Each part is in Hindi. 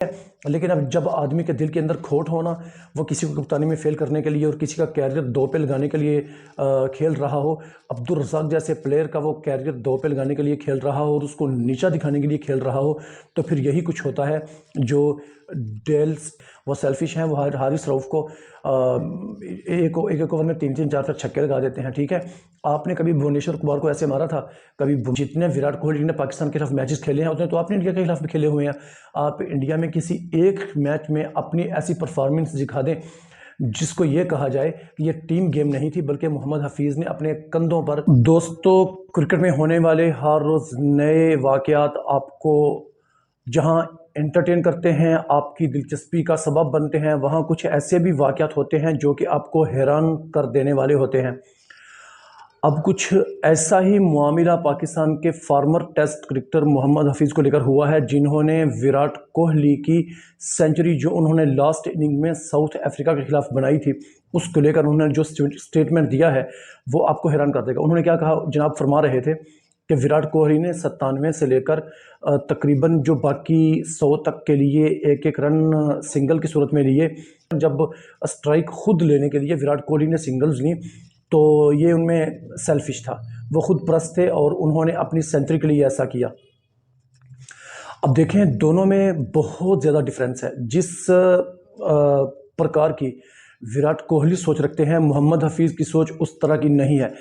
लेकिन अब जब आदमी के दिल के अंदर खोट होना, वो किसी को कप्तानी में फेल करने के लिए और किसी का कैरियर दो पे लगाने के लिए खेल रहा हो, अब्दुल रज़ाक जैसे प्लेयर का वो कैरियर दो पे लगाने के लिए खेल रहा हो और उसको नीचा दिखाने के लिए खेल रहा हो, तो फिर यही कुछ होता है जो डेल्स वो सेल्फिश हैं। वो हारिस रऊफ़ को एक ओवर में 3-3 4-4 छक्के लगा देते हैं। ठीक है, आपने कभी भुवनेश्वर कुमार को ऐसे मारा था? कभी जितने विराट कोहली ने पाकिस्तान के खिलाफ मैचेस खेले हैं उतने तो आपने इंडिया के खिलाफ भी खेले हुए हैं। आप इंडिया में किसी एक मैच में अपनी ऐसी परफॉर्मेंस दिखा दें जिसको ये कहा जाए कि ये टीम गेम नहीं थी बल्कि मोहम्मद हफीज़ ने अपने कंधों पर। दोस्तों, क्रिकेट में होने वाले हर रोज़ नए वाक़यात आपको जहां एंटरटेन करते हैं, आपकी दिलचस्पी का सबब बनते हैं, वहां कुछ ऐसे भी वाक़यात होते हैं जो कि आपको हैरान कर देने वाले होते हैं। अब कुछ ऐसा ही मामला पाकिस्तान के former test cricketer Mohammad Hafeez को लेकर हुआ है, जिन्होंने विराट कोहली की सेंचुरी जो उन्होंने लास्ट इनिंग में साउथ अफ्रीका के खिलाफ बनाई थी, उसको लेकर उन्होंने जो स्टेटमेंट दिया है वो आपको हैरान कर देगा। उन्होंने क्या कहा, जनाब फरमा रहे थे कि विराट कोहली ने 97 से लेकर तकरीबन जो बाकी 100 तक के लिए एक एक रन सिंगल की सूरत में लिए। जब स्ट्राइक खुद लेने के लिए विराट कोहली ने सिंगल्स ली तो ये उनमें सेल्फिश था, वो खुद परस्त थे और उन्होंने अपनी सेंचुरी के लिए ऐसा किया। अब देखें, दोनों में बहुत ज़्यादा डिफरेंस है। जिस प्रकार की विराट कोहली सोच रखते हैं, मोहम्मद हफीज़ की सोच उस तरह की नहीं है।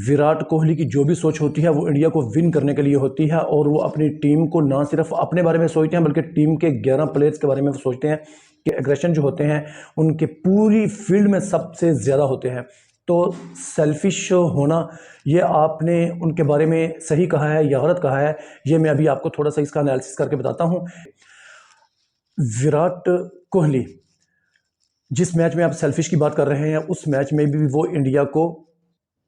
विराट कोहली की जो भी सोच होती है वो इंडिया को विन करने के लिए होती है और वो अपनी टीम को ना सिर्फ अपने बारे में सोचते हैं बल्कि टीम के 11 प्लेयर्स के बारे में सोचते हैं कि एग्रेशन जो होते हैं उनके पूरी फील्ड में सबसे ज़्यादा होते हैं। तो सेल्फिश होना, ये आपने उनके बारे में सही कहा है या गलत कहा है, ये मैं अभी आपको थोड़ा सा इसका एनालिसिस करके बताता हूँ। विराट कोहली जिस मैच में आप सेल्फिश की बात कर रहे हैं, उस मैच में भी वो इंडिया को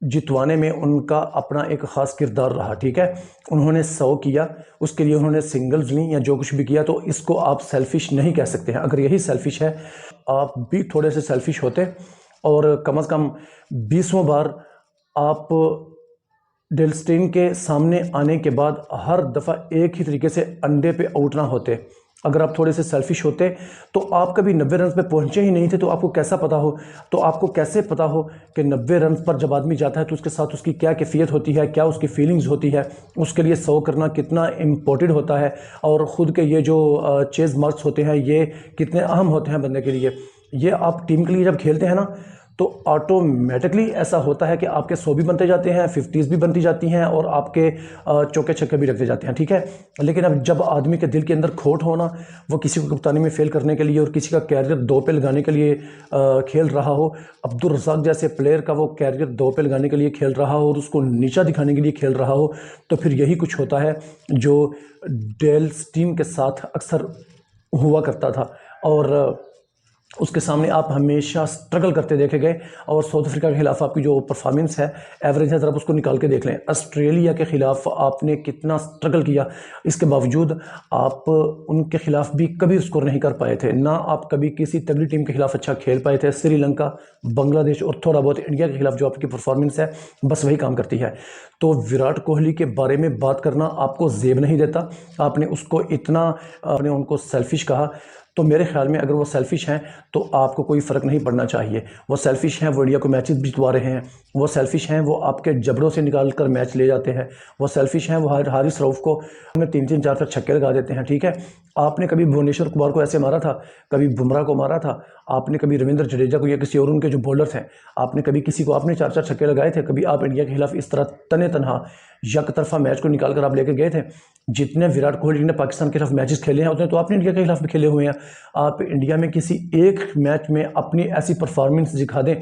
जितवाने में उनका अपना एक ख़ास किरदार रहा। ठीक है, उन्होंने 100 किया, उसके लिए उन्होंने सिंगल्स ली या जो कुछ भी किया, तो इसको आप सेल्फिश नहीं कह सकते हैं। अगर यही सेल्फिश है, आप भी थोड़े से सेल्फिश होते और कम से कम 20वां बार आप डेल स्टेन के सामने आने के बाद हर दफ़ा एक ही तरीके से अंडे पे आउट ना होते। अगर आप थोड़े से सेल्फिश होते तो आप कभी 90 रन पे पहुंचे ही नहीं थे, तो आपको कैसा पता हो, तो आपको कैसे पता हो कि 90 रन पर जब आदमी जाता है तो उसके साथ उसकी क्या कैफियत होती है, क्या उसकी फीलिंग्स होती है, उसके लिए 100 करना कितना इम्पोर्टेंट होता है और ख़ुद के ये जो चेज़ मार्क्स होते हैं ये कितने अहम होते हैं बंदे के लिए। ये आप टीम के लिए जब खेलते हैं ना, तो ऑटोमेटिकली ऐसा होता है कि आपके 100 भी बनते जाते हैं, 50s भी बनती जाती हैं और आपके चौके छक्के भी लगते जाते हैं। ठीक है, लेकिन अब जब आदमी के दिल के अंदर खोट होना, वो किसी को कप्तानी में फेल करने के लिए और किसी का कैरियर दो पे लगाने के लिए खेल रहा हो, अब्दुल रज़ाक जैसे प्लेयर का वो कैरियर दो पे लगाने के लिए खेल रहा हो और उसको नीचा दिखाने के लिए खेल रहा हो, तो फिर यही कुछ होता है जो डेल्स टीम के साथ अक्सर हुआ करता था और उसके सामने आप हमेशा स्ट्रगल करते देखे गए। और साउथ अफ्रीका के खिलाफ आपकी जो परफॉर्मेंस है, एवरेज है, ज़रा उसको निकाल के देख लें। ऑस्ट्रेलिया के ख़िलाफ़ आपने कितना स्ट्रगल किया, इसके बावजूद आप उनके ख़िलाफ़ भी कभी स्कोर नहीं कर पाए थे, ना आप कभी किसी तगड़ी टीम के खिलाफ़ अच्छा खेल पाए थे। श्रीलंका, बांग्लादेश और थोड़ा बहुत इंडिया के खिलाफ़ जो आपकी परफॉर्मेंस है, बस वही काम करती है। तो विराट कोहली के बारे में बात करना आपको ज़ेब नहीं देता। आपने उसको इतना आपने उनको सेल्फिश कहा, तो मेरे ख्याल में अगर वो सेल्फिश हैं तो आपको कोई फ़र्क नहीं पड़ना चाहिए। वो सेल्फिश हैं, वो इंडिया को मैचेस जितवा रहे हैं। वो सेल्फिश हैं, वो आपके जबड़ों से निकाल कर मैच ले जाते हैं। वो सेल्फिश हैं, वो हारिस रऊफ़ को 3-3 4-4 छक्के लगा देते हैं। ठीक है, आपने कभी भुवनेश्वर कुमार को ऐसे मारा था, कभी बुमराह को मारा था, आपने कभी रविंद्र जडेजा को या किसी और उनके जो बॉलर्स हैं, आपने कभी किसी को आपने 4-4 छक्के लगाए थे? कभी आप इंडिया के खिलाफ इस तरह तने तनहा यक तरफा मैच को निकाल कर आप लेके गए थे? जितने विराट कोहली ने पाकिस्तान के खिलाफ मैचेस खेले हैं उतने तो आपने इंडिया के खिलाफ भी खेले हुए हैं। आप इंडिया में किसी एक मैच में अपनी ऐसी परफॉर्मेंस दिखा दें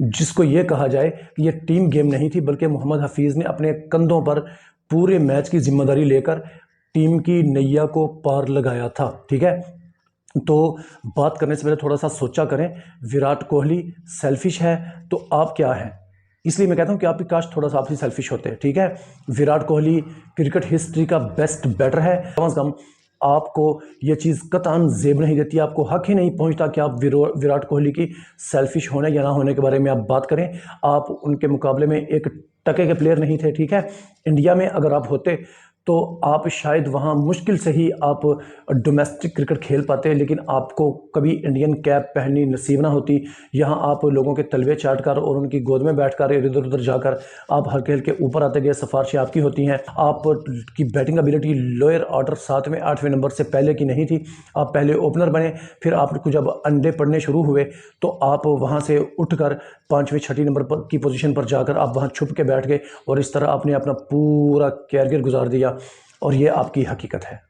जिसको ये कहा जाए कि ये टीम गेम नहीं थी बल्कि मोहम्मद हफीज़ ने अपने कंधों पर पूरे मैच की जिम्मेदारी लेकर टीम की नैया को पार लगाया था। ठीक है, तो बात करने से पहले थोड़ा सा सोचा करें। विराट कोहली सेल्फिश है तो आप क्या हैं? इसलिए मैं कहता हूं कि आप भी काश थोड़ा सा आपसे सेल्फिश होते हैं। ठीक है, विराट कोहली क्रिकेट हिस्ट्री का बेस्ट बैटर है। कम से कम आपको ये चीज़ कतई ज़ेब नहीं देती, आपको हक ही नहीं पहुंचता कि आप विराट कोहली की सेल्फिश होने या ना होने के बारे में आप बात करें। आप उनके मुकाबले में एक टके के प्लेयर नहीं थे। ठीक है, इंडिया में अगर आप होते तो आप शायद वहाँ मुश्किल से ही आप डोमेस्टिक क्रिकेट खेल पाते, लेकिन आपको कभी इंडियन कैप पहननी नसीब ना होती। यहाँ आप लोगों के तलवे चाटकर और उनकी गोद में बैठकर इधर उधर जाकर आप हल्के हल्के ऊपर आते गए, सिफारिशें आपकी होती हैं। आपकी बैटिंग एबिलिटी लोअर ऑर्डर 7वें 8वें नंबर से पहले की नहीं थी। आप पहले ओपनर बने, फिर आपको जब अंडे पड़ने शुरू हुए तो आप वहाँ से उठकर 5वें 6 नंबर पर की पोजीशन पर जाकर आप वहाँ छुप के बैठ गए और इस तरह आपने अपना पूरा कैरियर गुजार दिया, और ये आपकी हकीकत है।